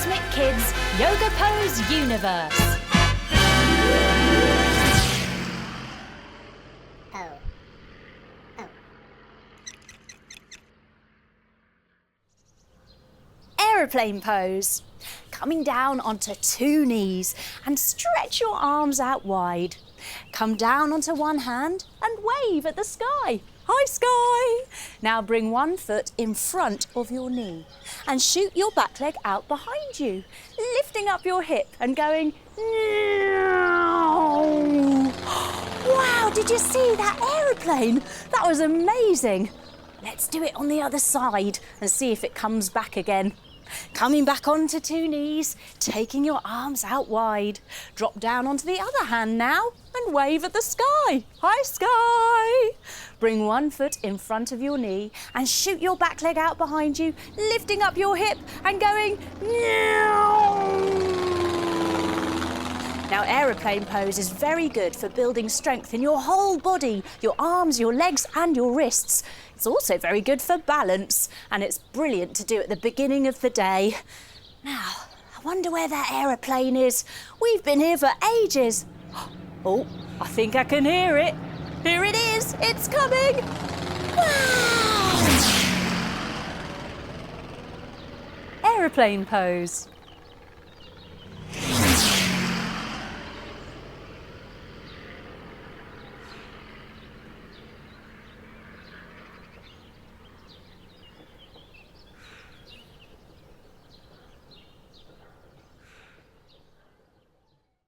Cosmic Kids Yoga Pose Universe. Aeroplane pose. Coming down onto 2 knees and stretch your arms out wide. Come down onto one hand and wave at the sky. Hi, sky! Now bring one foot in front of your knee and shoot your back leg out behind you, lifting up your hip and going... Wow, did you see that aeroplane? That was amazing. Let's do it on the other side and see if it comes back again. Coming back onto 2 knees, taking your arms out wide. Drop down onto the other hand now and wave at the sky. Hi, sky! Bring one foot in front of your knee and shoot your back leg out behind you, lifting up your hip and going... Now, aeroplane pose is very good for building strength in your whole body, your arms, your legs and your wrists. It's also very good for balance, and it's brilliant to do at the beginning of the day. Now, I wonder where that aeroplane is. We've been here for ages. Oh, I think I can hear it. Here it is, it's coming. Wow! Aeroplane pose.